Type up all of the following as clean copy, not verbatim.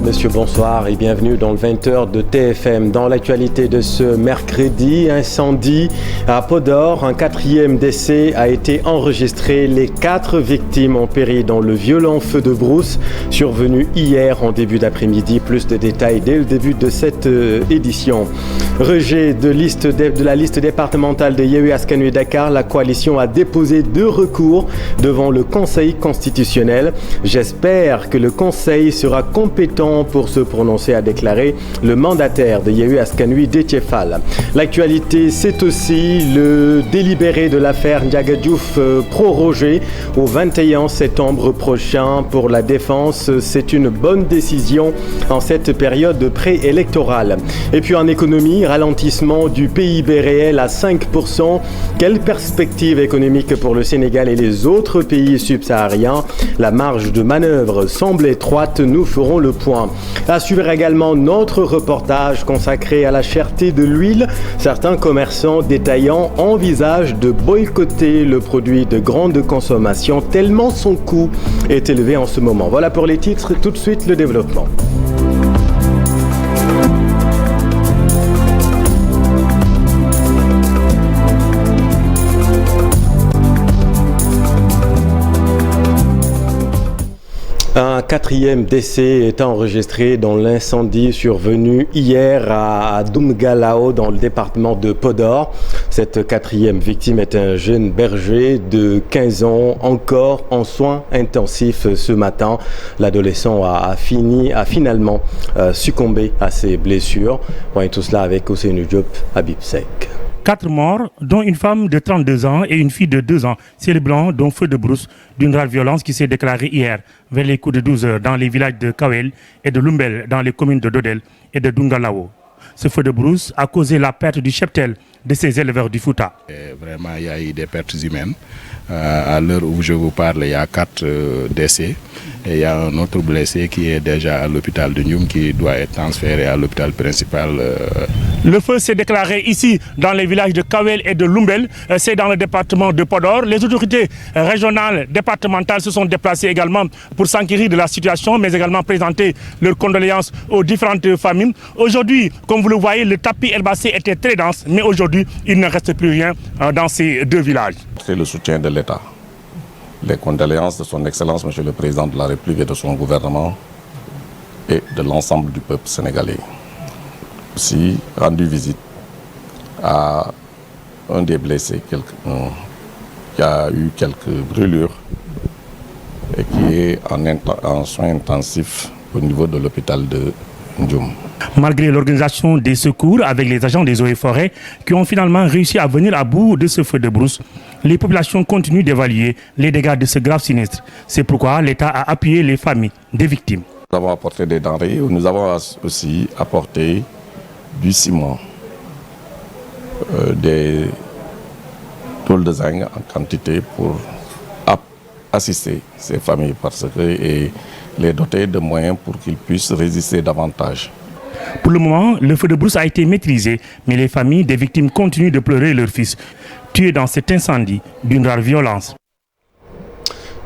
Mesdames, Messieurs, bonsoir et bienvenue dans le 20h de TFM. Dans l'actualité de ce mercredi, incendie à Podor. Un 4e décès a été enregistré. Les 4 victimes ont péri dans le violent feu de brousse survenu hier en début d'après-midi. Plus de détails dès le début de cette édition. Rejet de la liste départementale de Yewwi Askan Wi Dakar, la coalition a déposé 2 recours devant le Conseil constitutionnel. J'espère que le Conseil sera compétent pour se prononcer, a déclaré le mandataire de Yewwi Askan Wi, Déthié Fall. L'actualité, c'est aussi le délibéré de l'affaire Ndiaga Diouf prorogé au 21 septembre prochain pour la défense. C'est une bonne décision en cette période préélectorale. Et puis en économie, ralentissement du PIB réel à 5%. Quelle perspective économique pour le Sénégal et les autres pays subsahariens? La marge de manœuvre semble étroite, nous ferons le point. À suivre également notre reportage consacré à la cherté de l'huile. Certains commerçants détaillants envisagent de boycotter le produit de grande consommation tellement son coût est élevé en ce moment. Voilà pour les titres, tout de suite le développement. Un 4e décès est enregistré dans l'incendie survenu hier à Doumgalao dans le département de Podor. Cette 4e victime est un jeune berger de 15 ans encore en soins intensifs ce matin. L'adolescent a finalement succombé à ses blessures. On est tout cela avec Ousseynou Diop, Habib Sek. 4 morts, dont une femme de 32 ans et une fille de 2 ans, célèbrant d'un feu de brousse d'une rare violence qui s'est déclarée hier vers les coups de 12 heures dans les villages de Kawel et de Lumbel dans les communes de Dodel et de Doumgalao. Ce feu de brousse a causé la perte du cheptel de ces éleveurs du Fouta. Vraiment, il y a eu des pertes humaines. À l'heure où je vous parle, il y a 4 décès. Et il y a un autre blessé qui est déjà à l'hôpital de Ndioum qui doit être transféré à l'hôpital principal. Le feu s'est déclaré ici dans les villages de Kawel et de Lumbel. C'est dans le département de Podor. Les autorités régionales, départementales se sont déplacées également pour s'enquérir de la situation, mais également présenter leurs condoléances aux différentes familles. Aujourd'hui, comme vous le voyez, le tapis herbacé était très dense, mais aujourd'hui, il ne reste plus rien dans ces 2 villages. C'est le soutien de l'État. Les condoléances de son Excellence, Monsieur le Président de la République et de son gouvernement et de l'ensemble du peuple sénégalais. Aussi rendu visite à un des blessés qui a eu quelques brûlures et qui est en soins intensifs au niveau de l'hôpital de Ndioum. Malgré l'organisation des secours avec les agents des eaux et forêts qui ont finalement réussi à venir à bout de ce feu de brousse, les populations continuent d'évaluer les dégâts de ce grave sinistre. C'est pourquoi l'État a appuyé les familles des victimes. Nous avons apporté des denrées, nous avons aussi apporté du ciment, des tôles de zinc en quantité pour assister ces familles et les doter de moyens pour qu'ils puissent résister davantage. Pour le moment, le feu de brousse a été maîtrisé, mais les familles des victimes continuent de pleurer leur fils, tué dans cet incendie d'une rare violence.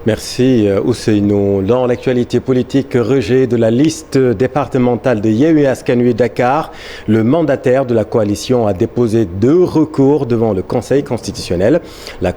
Merci Ousseynou. Dans l'actualité politique, rejet de la liste départementale de Yewwi Askan Wi Dakar, le mandataire de la coalition a déposé 2 recours devant le Conseil constitutionnel. La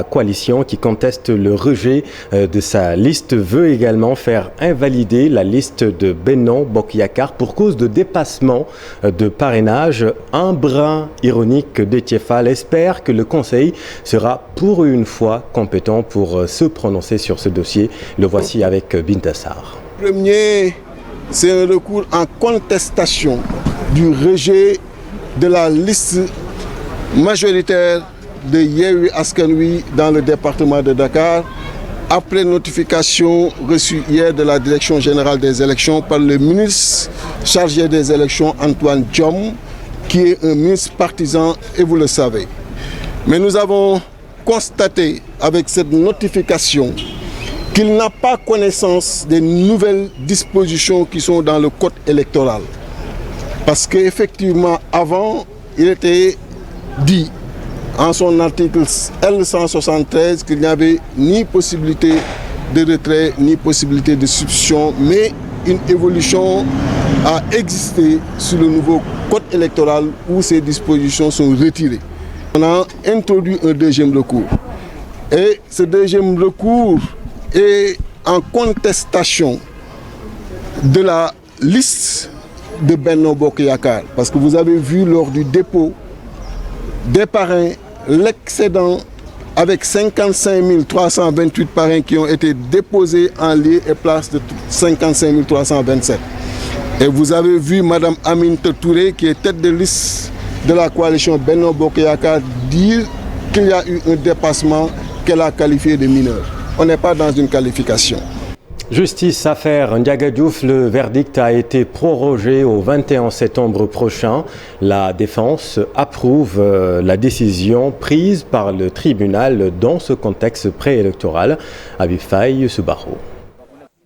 coalition qui conteste le rejet de sa liste veut également faire invalider la liste de Benno Bokk Yakaar pour cause de dépassement de parrainage. Un brin ironique, Déthié Fall espère que le Conseil sera pour une fois compétent pour se prononcer sur ce dossier. Le voici avec Binta Sarr. Premier, c'est un recours en contestation du rejet de la liste majoritaire de Yewwi Askan Wi dans le département de Dakar, après notification reçue hier de la Direction générale des élections par le ministre chargé des élections, Antoine Diome, qui est un ministre partisan, et vous le savez. Mais nous avons constaté avec cette notification qu'il n'a pas connaissance des nouvelles dispositions qui sont dans le code électoral. Parce qu'effectivement, avant, il était dit en son article L173 qu'il n'y avait ni possibilité de retrait, ni possibilité de substitution, mais une évolution a existé sur le nouveau code électoral où ces dispositions sont retirées. On a introduit un deuxième recours. Et ce deuxième recours est en contestation de la liste de Benno Bokk Yakaar. Parce que vous avez vu lors du dépôt des parrains, l'excédent avec 55 328 parrains qui ont été déposés en lieu et place de 55 327. Et vous avez vu Mme Aminata Touré, qui est tête de liste de la coalition Benno Bokk Yakaar, dire qu'il y a eu un dépassement qu'elle a qualifié de mineur. On n'est pas dans une qualification. Justice, affaire Ndiaga Diouf, le verdict a été prorogé au 21 septembre prochain. La défense approuve la décision prise par le tribunal dans ce contexte préélectoral. Habib Faye, Soubarou.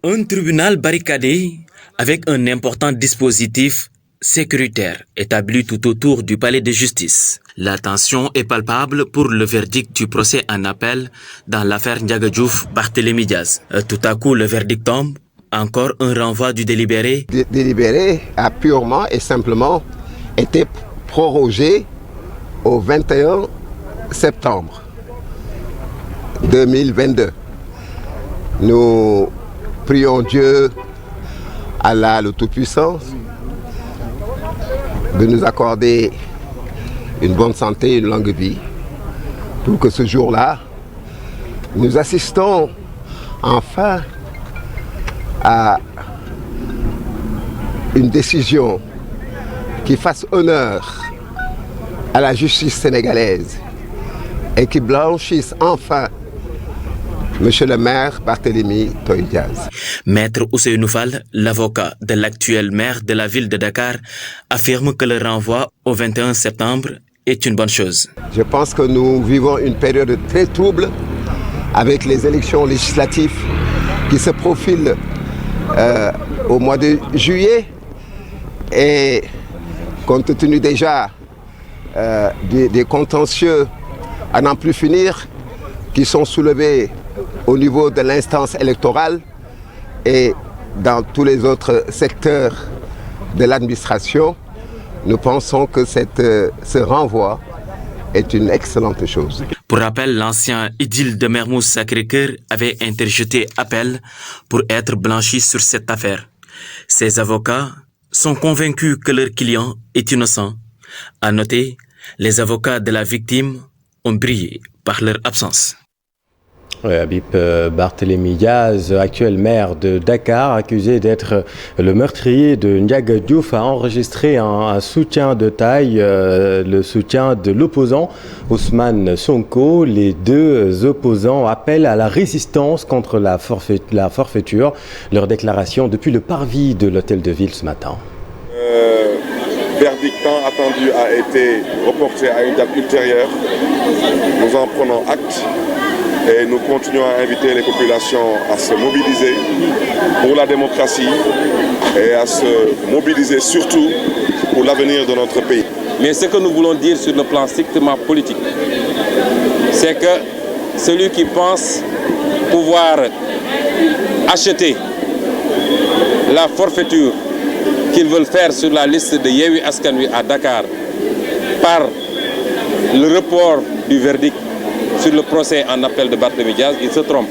Un tribunal barricadé avec un important dispositif sécuritaire établi tout autour du palais de justice. La tension est palpable pour le verdict du procès en appel dans l'affaire Ndiaga Diouf, Barthélémy Diaz. Tout à coup, le verdict tombe. Encore un renvoi du délibéré. Le délibéré a purement et simplement été prorogé au 21 septembre 2022. Nous prions Dieu, Allah le Tout-Puissant, de nous accorder une bonne santé et une longue vie pour que ce jour-là, nous assistons enfin à une décision qui fasse honneur à la justice sénégalaise et qui blanchisse enfin Monsieur le maire Barthélémy Diaz. Maître Ousseynou Fall, l'avocat de l'actuel maire de la ville de Dakar, affirme que le renvoi au 21 septembre est une bonne chose. Je pense que nous vivons une période très trouble avec les élections législatives qui se profilent au mois de juillet et compte tenu déjà des contentieux à n'en plus finir qui sont soulevés au niveau de l'instance électorale et dans tous les autres secteurs de l'administration, nous pensons que ce renvoi est une excellente chose. Pour rappel, l'ancien édile de Mermoz Sacré-Cœur avait interjeté appel pour être blanchi sur cette affaire. Ses avocats sont convaincus que leur client est innocent. À noter, les avocats de la victime ont brillé par leur absence. Habib Barthélémy Diaz, actuel maire de Dakar, accusé d'être le meurtrier de Ndiaga Diouf, a enregistré un soutien de taille, le soutien de l'opposant Ousmane Sonko. Les deux opposants appellent à la résistance contre la forfaiture. Leur déclaration depuis le parvis de l'hôtel de ville ce matin. Verdict tant attendu a été reporté à une date ultérieure. Nous en prenons acte. Et nous continuons à inviter les populations à se mobiliser pour la démocratie et à se mobiliser surtout pour l'avenir de notre pays. Mais ce que nous voulons dire sur le plan strictement politique, c'est que celui qui pense pouvoir acheter la forfaiture qu'ils veulent faire sur la liste de Yewwi Askan Wi à Dakar par le report du verdict sur le procès en appel de Barthélémy Diaz, il se trompe.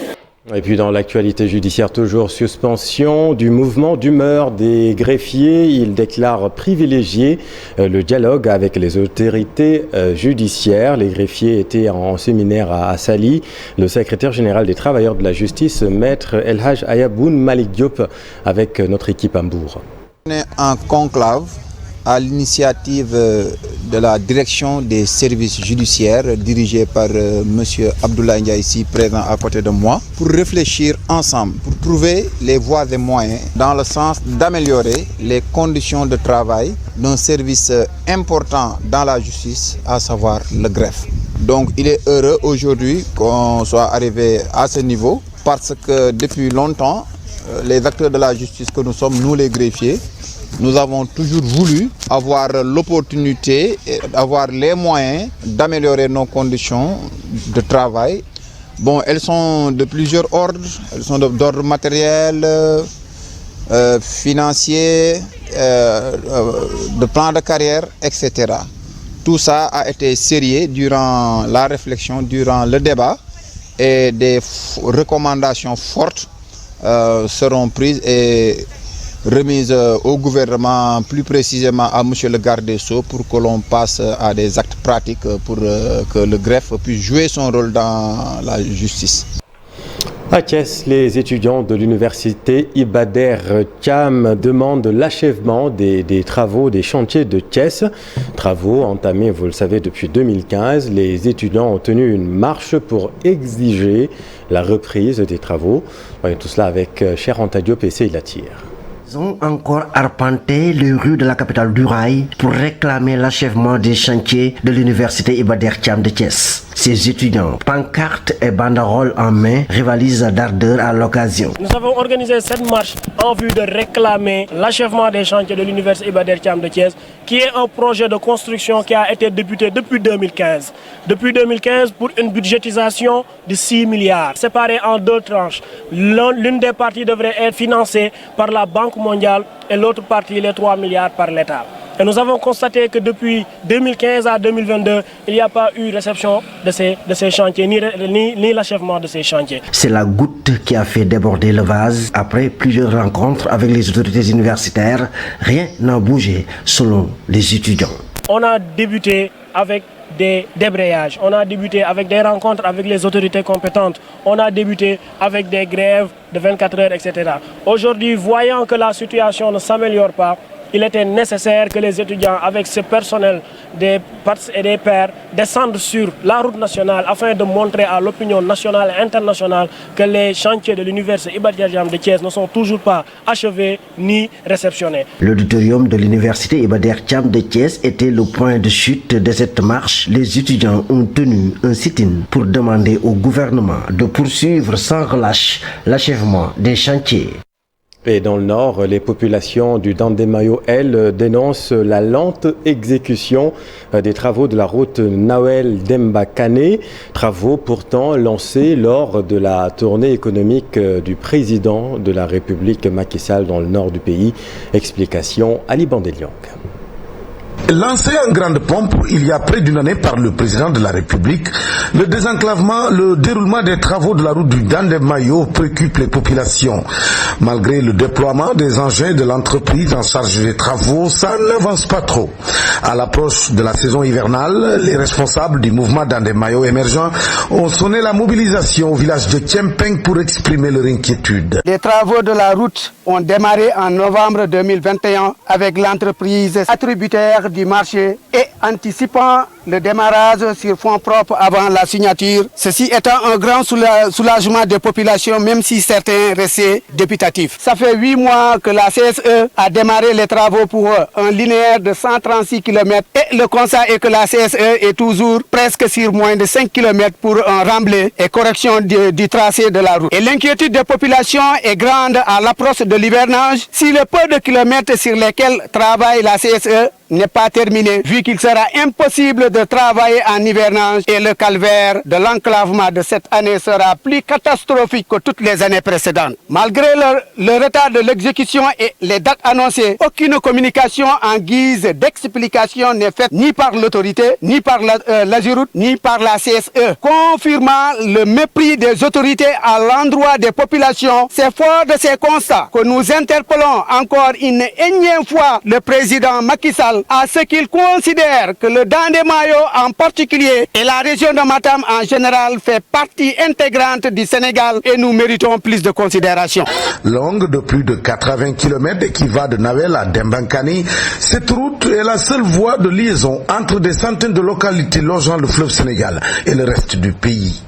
Et puis dans l'actualité judiciaire, toujours suspension du mouvement d'humeur des greffiers. Ils déclarent privilégier le dialogue avec les autorités judiciaires. Les greffiers étaient en séminaire à Saly. Le secrétaire général des travailleurs de la justice, maître El Hadj Ayaboun Malik Diop, avec notre équipe à Mbour. On est en conclave à l'initiative de la direction des services judiciaires dirigée par M. Abdoulaye Ndiaye ici présent à côté de moi pour réfléchir ensemble, pour trouver les voies et moyens dans le sens d'améliorer les conditions de travail d'un service important dans la justice, à savoir le greffe. Donc il est heureux aujourd'hui qu'on soit arrivé à ce niveau parce que depuis longtemps, les acteurs de la justice que nous sommes, nous les greffiers, nous avons toujours voulu avoir l'opportunité, avoir les moyens d'améliorer nos conditions de travail. Bon, elles sont de plusieurs ordres, elles sont d'ordre matériel, financiers, de plans de carrière, etc. Tout ça a été sérieux durant la réflexion, durant le débat, et des recommandations fortes seront prises et remises au gouvernement, plus précisément à M. le garde des Sceaux, pour que l'on passe à des actes pratiques pour que le greffe puisse jouer son rôle dans la justice. À Thiès, les étudiants de l'université Iba Der Thiam demandent l'achèvement des travaux des chantiers de Thiès. Travaux entamés, vous le savez, depuis 2015. Les étudiants ont tenu une marche pour exiger la reprise des travaux. Voyons tout cela avec Cher Anta Diop et Célia Tire. Ils ont encore arpenté les rues de la capitale du rail pour réclamer l'achèvement des chantiers de l'université Iba Der Thiam de Thiès. Ces étudiants, pancartes et banderoles en main, rivalisent d'ardeur à l'occasion. Nous avons organisé cette marche en vue de réclamer l'achèvement des chantiers de l'université Iba Der Thiam de Thiès, qui est un projet de construction qui a été débuté depuis 2015. Depuis 2015, pour une budgétisation de 6 milliards, séparée en 2 tranches. L'une des parties devrait être financée par la Banque mondiale et l'autre partie, les 3 milliards, par l'État. Et nous avons constaté que depuis 2015 à 2022, il n'y a pas eu réception de ces chantiers, ni l'achèvement de ces chantiers. C'est la goutte qui a fait déborder le vase. Après plusieurs rencontres avec les autorités universitaires, rien n'a bougé selon les étudiants. On a débuté avec des débrayages, on a débuté avec des rencontres avec les autorités compétentes, on a débuté avec des grèves de 24 heures, etc. Aujourd'hui, voyant que la situation ne s'améliore pas, il était nécessaire que les étudiants, avec ce personnel des parts et des pairs, descendent sur la route nationale afin de montrer à l'opinion nationale et internationale que les chantiers de l'université Iba Der Thiam de Thiès ne sont toujours pas achevés ni réceptionnés. L'auditorium de l'université Iba Der Thiam de Thiès était le point de chute de cette marche. Les étudiants ont tenu un sit-in pour demander au gouvernement de poursuivre sans relâche l'achèvement des chantiers. Et dans le Nord, les populations du Dandemayo, elles, dénoncent la lente exécution des travaux de la route Nawel-Demba-Kane, travaux pourtant lancés lors de la tournée économique du président de la République Macky Sall dans le nord du pays. Explication, Ali Bandeliang. Lancé en grande pompe il y a près d'une année par le président de la République, le désenclavement, le déroulement des travaux de la route du Dandemayo préoccupe les populations. Malgré le déploiement des engins de l'entreprise en charge des travaux, ça n'avance pas trop. À l'approche de la saison hivernale, les responsables du mouvement Dandemayo émergent ont sonné la mobilisation au village de Thiempeng pour exprimer leur inquiétude. Les travaux de la route ont démarré en novembre 2021 avec l'entreprise attributaire du marché et anticipant le démarrage sur fonds propres avant la signature. Ceci étant un grand soulagement des populations, même si certains restaient dubitatifs. Ça fait 8 mois que la CSE a démarré les travaux pour un linéaire de 136 km et le constat est que la CSE est toujours presque sur moins de 5 km pour un remblai et correction du tracé de la route. Et l'inquiétude des populations est grande à l'approche de l'hivernage. Si le peu de kilomètres sur lesquels travaille la CSE n'est pas terminé, vu qu'il sera impossible de travailler en hivernage et le calvaire de l'enclavement de cette année sera plus catastrophique que toutes les années précédentes. Malgré le retard de l'exécution et les dates annoncées, aucune communication en guise d'explication n'est faite ni par l'autorité, ni par l'Agiroute, ni par la CSE, confirmant le mépris des autorités à l'endroit des populations. C'est fort de ces constats que nous interpellons encore une énième fois le président Macky Sall à ce qu'il considère que le Dandemayo en particulier et la région de Matam en général fait partie intégrante du Sénégal et nous méritons plus de considération. Longue de plus de 80 km qui va de Nawel à Demba-Kane, cette route est la seule voie de liaison entre des centaines de localités longeant le fleuve Sénégal et le reste du pays.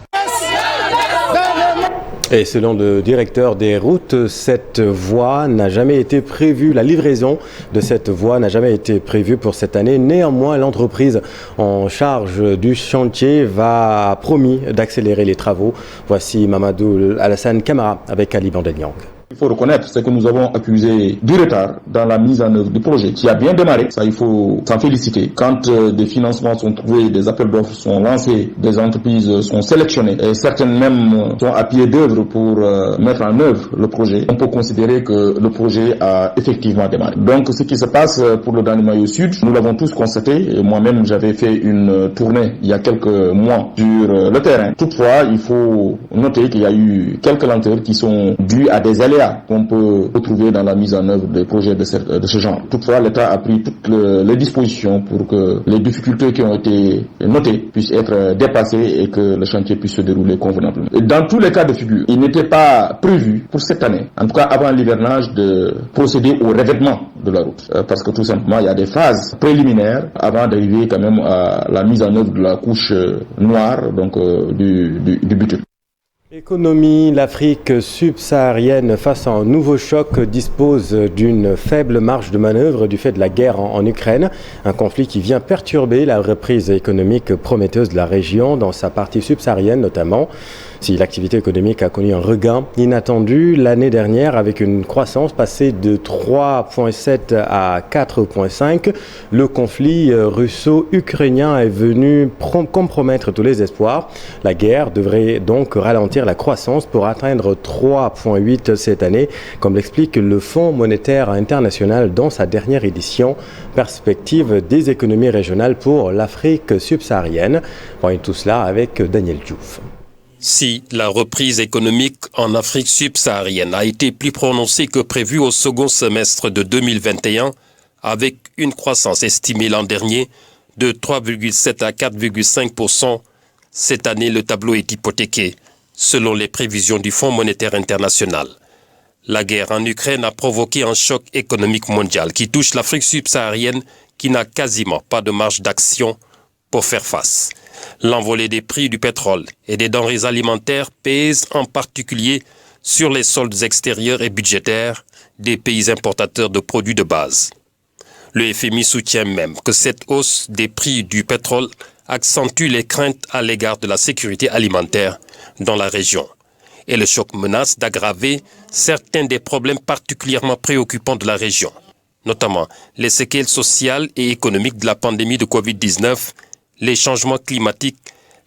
Et selon le directeur des routes, cette voie n'a jamais été prévue. La livraison de cette voie n'a jamais été prévue pour cette année. Néanmoins, l'entreprise en charge du chantier a promis d'accélérer les travaux. Voici Mamadou Alassane Camara avec Ali Bandeliang. Il faut reconnaître ce que nous avons accusé du retard dans la mise en œuvre du projet, qui a bien démarré. Ça, il faut s'en féliciter. Quand des financements sont trouvés, des appels d'offres sont lancés, des entreprises sont sélectionnées, et certaines même sont à pied d'œuvre pour mettre en œuvre le projet, on peut considérer que le projet a effectivement démarré. Donc, ce qui se passe pour le Dande-Mayo Sud, nous l'avons tous constaté. Moi-même, j'avais fait une tournée il y a quelques mois sur le terrain. Toutefois, il faut noter qu'il y a eu quelques lenteurs qui sont dues à des aléas qu'on peut retrouver dans la mise en œuvre des projets de ce genre. Toutefois, l'État a pris toutes les dispositions pour que les difficultés qui ont été notées puissent être dépassées et que le chantier puisse se dérouler convenablement. Et dans tous les cas de figure, il n'était pas prévu pour cette année, en tout cas avant l'hivernage, de procéder au revêtement de la route. Parce que tout simplement, il y a des phases préliminaires avant d'arriver quand même à la mise en œuvre de la couche noire, donc du bitume. Économie, l'Afrique subsaharienne face à un nouveau choc dispose d'une faible marge de manœuvre du fait de la guerre en Ukraine. Un conflit qui vient perturber la reprise économique prometteuse de la région, dans sa partie subsaharienne notamment. Si l'activité économique a connu un regain inattendu l'année dernière avec une croissance passée de 3,7 à 4,5, le conflit russo-ukrainien est venu compromettre tous les espoirs. La guerre devrait donc ralentir la croissance pour atteindre 3,8 cette année, comme l'explique le Fonds monétaire international dans sa dernière édition, Perspective des économies régionales pour l'Afrique subsaharienne. Voyons tout cela avec Daniel Diouf. Si la reprise économique en Afrique subsaharienne a été plus prononcée que prévu au second semestre de 2021, avec une croissance estimée l'an dernier de 3,7 à 4,5%, cette année le tableau est hypothéqué, selon les prévisions du Fonds monétaire international. La guerre en Ukraine a provoqué un choc économique mondial qui touche l'Afrique subsaharienne qui n'a quasiment pas de marge d'action pour faire face. L'envolée des prix du pétrole et des denrées alimentaires pèse en particulier sur les soldes extérieurs et budgétaires des pays importateurs de produits de base. Le FMI soutient même que cette hausse des prix du pétrole accentue les craintes à l'égard de la sécurité alimentaire dans la région. Et le choc menace d'aggraver certains des problèmes particulièrement préoccupants de la région, notamment les séquelles sociales et économiques de la pandémie de Covid-19, les changements climatiques,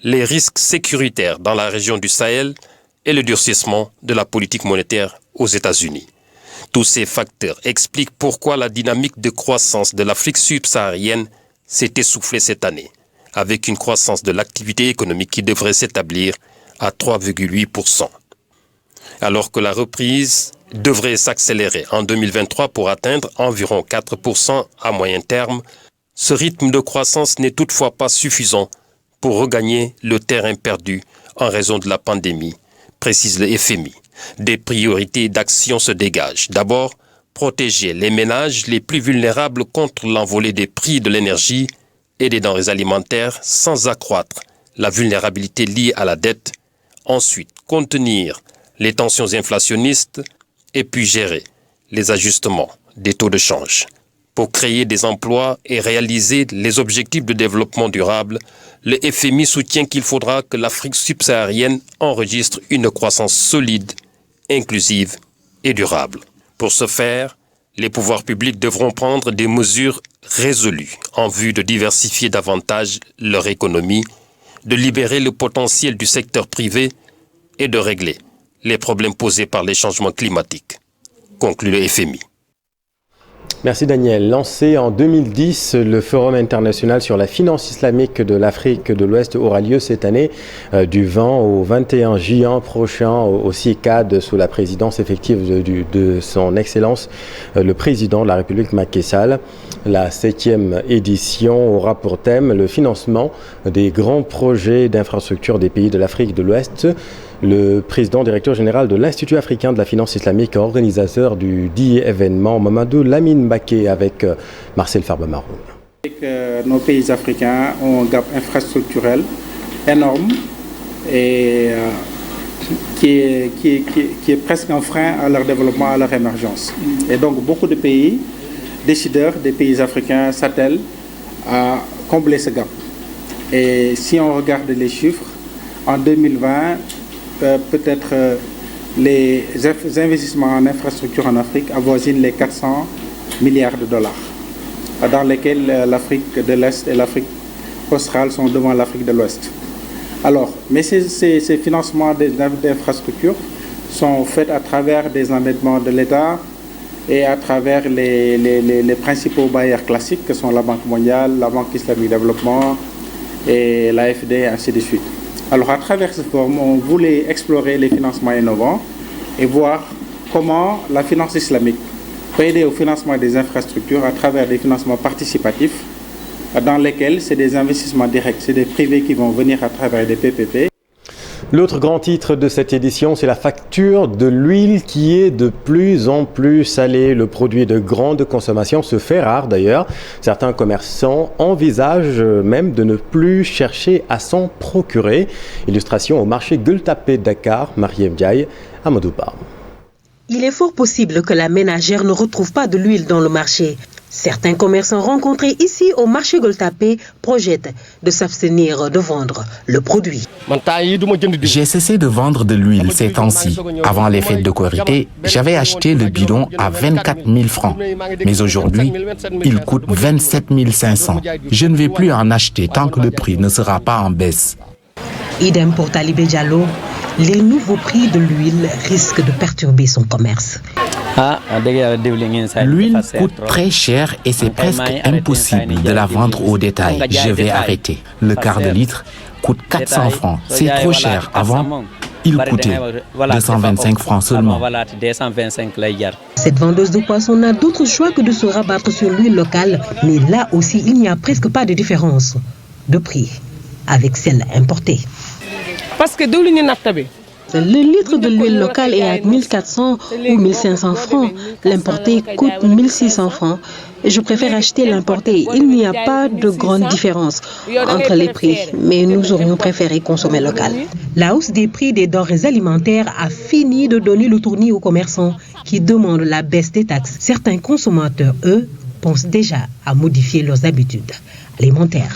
les risques sécuritaires dans la région du Sahel et le durcissement de la politique monétaire aux États-Unis. Tous ces facteurs expliquent pourquoi la dynamique de croissance de l'Afrique subsaharienne s'est essoufflée cette année, avec une croissance de l'activité économique qui devrait s'établir à 3,8%. Alors que la reprise devrait s'accélérer en 2023 pour atteindre environ 4% à moyen terme, ce rythme de croissance n'est toutefois pas suffisant pour regagner le terrain perdu en raison de la pandémie, précise le FMI. Des priorités d'action se dégagent. D'abord, protéger les ménages les plus vulnérables contre l'envolée des prix de l'énergie et des denrées alimentaires sans accroître la vulnérabilité liée à la dette. Ensuite, contenir les tensions inflationnistes et puis gérer les ajustements des taux de change. Pour créer des emplois et réaliser les objectifs de développement durable, le FMI soutient qu'il faudra que l'Afrique subsaharienne enregistre une croissance solide, inclusive et durable. Pour ce faire, les pouvoirs publics devront prendre des mesures résolues en vue de diversifier davantage leur économie, de libérer le potentiel du secteur privé et de régler les problèmes posés par les changements climatiques, conclut le FMI. Merci Daniel. Lancé en 2010, le Forum international sur la finance islamique de l'Afrique de l'Ouest aura lieu cette année du 20 au 21 juin prochain au CICAD sous la présidence effective de son Excellence le Président de la République Macky Sall. La 7e édition aura pour thème le financement des grands projets d'infrastructure des pays de l'Afrique de l'Ouest. Le président directeur général de l'Institut africain de la finance islamique, organisateur du dit événement, Mamadou Lamine Baké, avec Marcel Farba-Maroun. Nos pays africains ont un gap infrastructurel énorme et qui est presque un frein à leur développement, à leur émergence. Et donc beaucoup de pays, décideurs des pays africains s'attellent à combler ce gap. Et si on regarde les chiffres, en 2020, peut-être les investissements en infrastructure en Afrique avoisinent les 400 milliards de dollars, dans lesquels l'Afrique de l'Est et l'Afrique australe sont devant l'Afrique de l'Ouest. Alors, mais ces financements d'infrastructures sont faits à travers des endettements de l'État et à travers les principaux bailleurs classiques que sont la Banque mondiale, la Banque islamique de développement et l'AFD, ainsi de suite. Alors, à travers cette forme, on voulait explorer les financements innovants et voir comment la finance islamique peut aider au financement des infrastructures à travers des financements participatifs dans lesquels c'est des investissements directs, c'est des privés qui vont venir à travers des PPP. L'autre grand titre de cette édition, c'est la facture de l'huile qui est de plus en plus salée. Le produit de grande consommation se fait rare d'ailleurs. Certains commerçants envisagent même de ne plus chercher à s'en procurer. Illustration au marché Gueule-Tapée de Dakar, Mariem Ndiaye, Amadou Ba. Il est fort possible que la ménagère ne retrouve pas de l'huile dans le marché. Certains commerçants rencontrés ici au marché Gueule-Tapée projettent de s'abstenir de vendre le produit. J'ai cessé de vendre de l'huile ces temps-ci. Avant les fêtes de Korité, j'avais acheté le bidon à 24 000 francs. Mais aujourd'hui, il coûte 27 500. Je ne vais plus en acheter tant que le prix ne sera pas en baisse. Idem pour Talibé Diallo, les nouveaux prix de l'huile risquent de perturber son commerce. L'huile coûte très cher et c'est presque impossible de la vendre au détail. Je vais arrêter. Le quart de litre coûte 400 francs. C'est trop cher. Avant, il coûtait 225 francs seulement. Cette vendeuse de poissons n'a d'autre choix que de se rabattre sur l'huile locale. Mais là aussi, il n'y a presque pas de différence de prix avec celle importée. Parce que le litre de l'huile locale est à 1400 ou 1500 francs. L'importé coûte 1600 francs. Je préfère acheter l'importé. Il n'y a pas de grande différence entre les prix, mais nous aurions préféré consommer local. La hausse des prix des denrées alimentaires a fini de donner le tournis aux commerçants qui demandent la baisse des taxes. Certains consommateurs, eux, pensent déjà à modifier leurs habitudes alimentaires.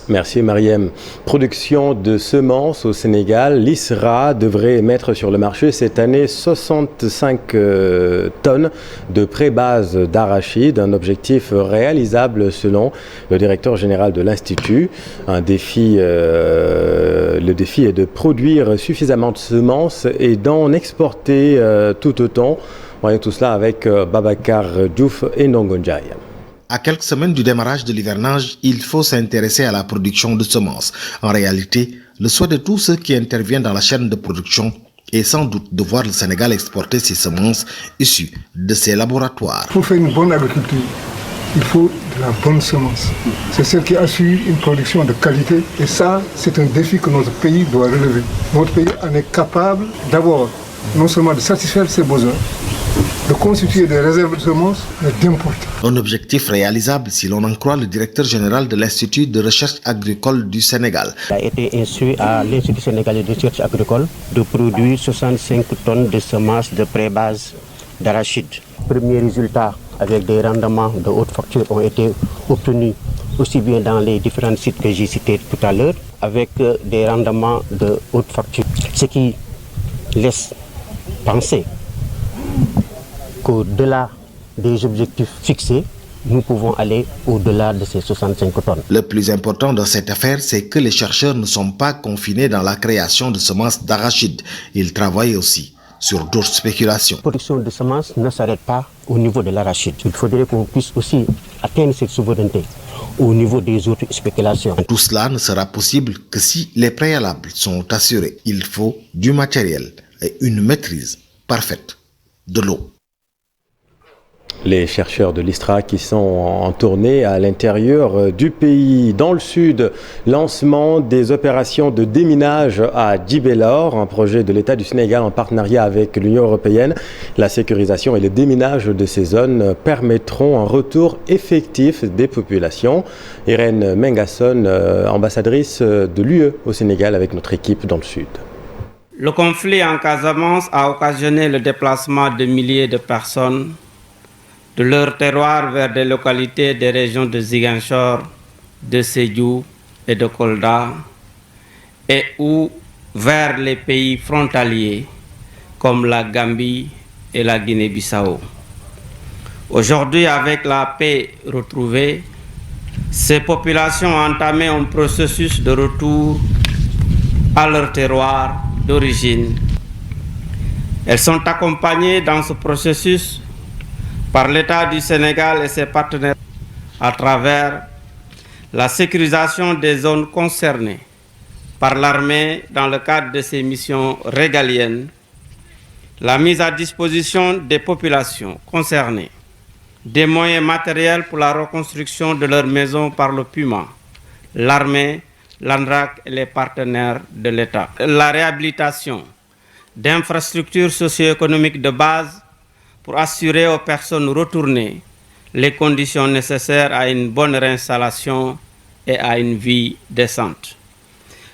Merci Mariem. Production de semences au Sénégal. L'ISRA devrait mettre sur le marché cette année 65 tonnes de pré-base d'arachide, un objectif réalisable selon le directeur général de l'Institut. Le défi est de produire suffisamment de semences et d'en exporter tout autant. Voyons tout cela avec Babacar Diouf et Nongonjaï. À quelques semaines du démarrage de l'hivernage, il faut s'intéresser à la production de semences. En réalité, le souhait de tous ceux qui interviennent dans la chaîne de production est sans doute de voir le Sénégal exporter ses semences issues de ses laboratoires. Pour faire une bonne agriculture, il faut de la bonne semence. C'est celle qui assure une production de qualité. Et ça, c'est un défi que notre pays doit relever. Notre pays en est capable d'abord non seulement de satisfaire ses besoins, de constituer des réserves de semences, mais d'importer. Un objectif réalisable si l'on en croit le directeur général de l'Institut de recherche agricole du Sénégal. Il a été instruit à l'Institut sénégalais de recherche agricole de produire 65 tonnes de semences de pré-base d'arachide. Premiers résultats avec des rendements de haute facture ont été obtenus aussi bien dans les différents sites que j'ai cités tout à l'heure, avec des rendements de haute facture. Ce qui laisse penser qu'au-delà des objectifs fixés, nous pouvons aller au-delà de ces 65 tonnes. Le plus important dans cette affaire, c'est que les chercheurs ne sont pas confinés dans la création de semences d'arachide. Ils travaillent aussi sur d'autres spéculations. La production de semences ne s'arrête pas au niveau de l'arachide. Il faudrait qu'on puisse aussi atteindre cette souveraineté au niveau des autres spéculations. Tout cela ne sera possible que si les préalables sont assurés. Il faut du matériel et une maîtrise parfaite de l'eau. Les chercheurs de l'ISRA qui sont en tournée à l'intérieur du pays. Dans le sud, lancement des opérations de déminage à Djibélor, un projet de l'État du Sénégal en partenariat avec l'Union européenne. La sécurisation et le déminage de ces zones permettront un retour effectif des populations. Irène Mengasson, ambassadrice de l'UE au Sénégal avec notre équipe dans le sud. Le conflit en Casamance a occasionné le déplacement de milliers de personnes de leur terroir vers des localités des régions de Ziguinchor, de Sédhiou et de Kolda et ou vers les pays frontaliers comme la Gambie et la Guinée-Bissau. Aujourd'hui, avec la paix retrouvée, ces populations ont entamé un processus de retour à leur terroir d'origine. Elles sont accompagnées dans ce processus par l'État du Sénégal et ses partenaires à travers la sécurisation des zones concernées par l'armée dans le cadre de ses missions régaliennes, la mise à disposition des populations concernées des moyens matériels pour la reconstruction de leurs maisons par le PUMA, l'armée, l'ANRAC et les partenaires de l'État. La réhabilitation d'infrastructures socio-économiques de base pour assurer aux personnes retournées les conditions nécessaires à une bonne réinstallation et à une vie décente.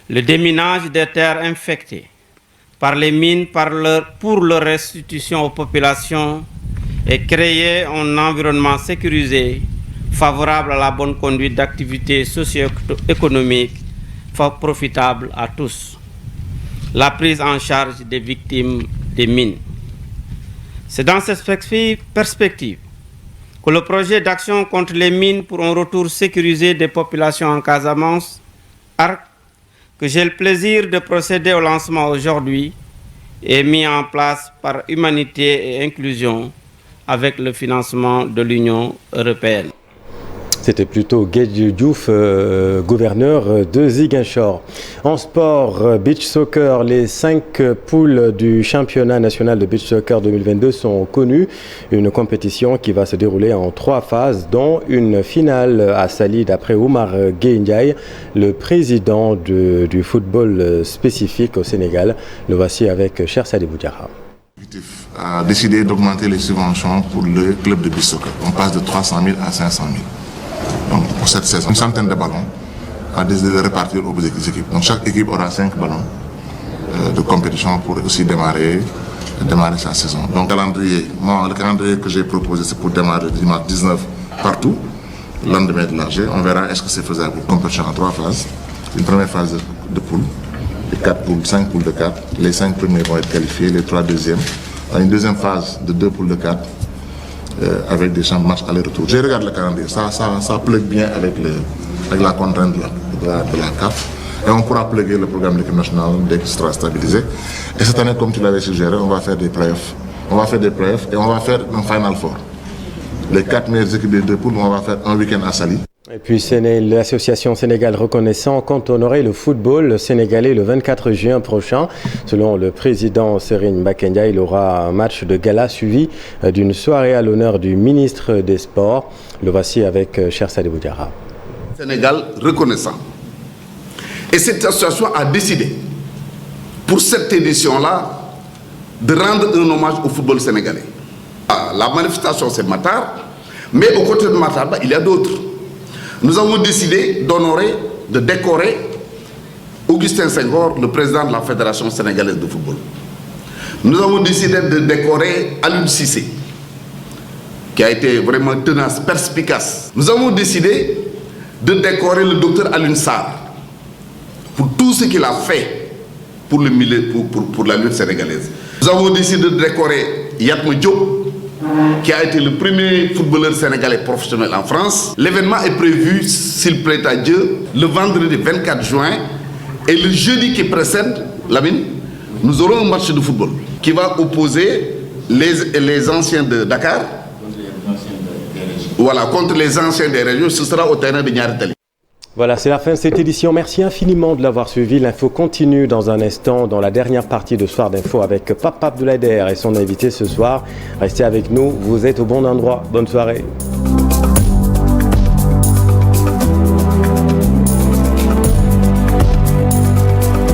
Le déminage des terres infectées par les mines pour leur restitution aux populations et créer un environnement sécurisé favorable à la bonne conduite d'activités socio-économiques profitables à tous. La prise en charge des victimes des mines. C'est dans cette perspective que le projet d'action contre les mines pour un retour sécurisé des populations en Casamance, ARC, que j'ai le plaisir de procéder au lancement aujourd'hui, est mis en place par Humanité et Inclusion avec le financement de l'Union européenne. C'était plutôt Guédiou Diouf, gouverneur de Ziguinchor. En sport, beach soccer, les 5 poules du championnat national de beach soccer 2022 sont connues. Une compétition qui va se dérouler en 3 phases, dont une finale à Saly d'après Oumar Gueye, le président du football spécifique au Sénégal. Le voici avec Cher Sadibou Diarra. A décidé d'augmenter les subventions pour le club de beach soccer. On passe de 300 000 à 500 000. Donc pour cette saison, une centaine de ballons a décidé de répartir aux équipes. Donc chaque équipe aura 5 ballons de compétition pour aussi démarrer sa saison. Donc le calendrier que j'ai proposé, c'est pour démarrer le dimanche 19 partout, le lendemain de l'AG. On verra est-ce que c'est faisable. Compétition en 3 phases. Une première phase de poule, les 4 poules, 5 poules de 4. Les 5 premiers vont être qualifiés, les 3 deuxièmes. Une deuxième phase de 2 poules de 4. Avec des champs de match aller-retour. Je regarde le calendrier, ça plug bien avec la contrainte de la CAF. Et on pourra plugger le programme de l'équipe nationale dès qu'il sera stabilisé. Et cette année, comme tu l'avais suggéré, on va faire des playoffs. On va faire des playoffs et on va faire un Final Four. Les 4 meilleures équipes des 2 poules, on va faire un week-end à Saly. Et puis l'association Sénégal Reconnaissant compte honorer le football sénégalais le 24 juin prochain. Selon le président Serigne Mbacké Ndiaye, il aura un match de gala suivi d'une soirée à l'honneur du ministre des Sports. Le voici avec Cher Sadibou Diarra. Sénégal Reconnaissant. Et cette association a décidé, pour cette édition-là, de rendre un hommage au football sénégalais. La manifestation, c'est Matar, mais aux côtés de Matar, il y a d'autres. Nous avons décidé d'honorer, de décorer Augustin Senghor, le président de la Fédération sénégalaise de football. Nous avons décidé de décorer Aliou Cissé, qui a été vraiment tenace, perspicace. Nous avons décidé de décorer le docteur Alioune Sarr pour tout ce qu'il a fait pour la lutte sénégalaise. Nous avons décidé de décorer Yatma Diop, qui a été le premier footballeur sénégalais professionnel en France. L'événement est prévu, s'il plaît à Dieu, le vendredi 24 juin. Et le jeudi qui précède, Lamine, nous aurons un match de football qui va opposer les anciens de Dakar. Voilà, contre les anciens des régions. Ce sera au terrain de Niary Tally. Voilà, c'est la fin de cette édition. Merci infiniment de l'avoir suivi. L'info continue dans un instant dans la dernière partie de Soir d'Info avec Pape Abdoulaye Der et son invité ce soir. Restez avec nous, vous êtes au bon endroit. Bonne soirée.